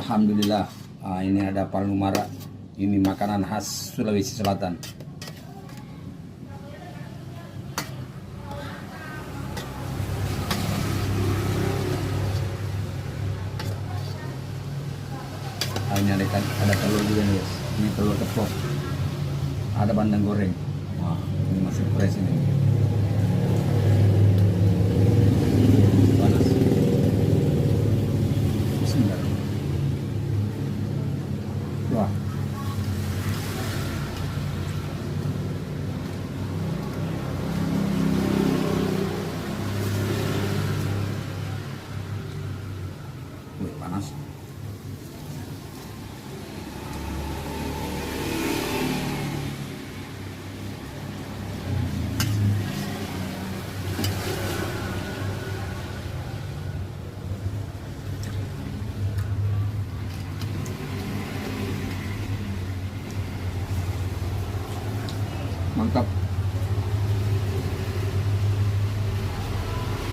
Alhamdulillah. Ini ada palu mara. Ini makanan khas Sulawesi Selatan. Ini ada telur juga nih, guys. Ini telur ceplok. Ada bandeng goreng. Wah, ini masih fresh ini. Panas. Bismillah. Wah. Wih, panas. Mantap.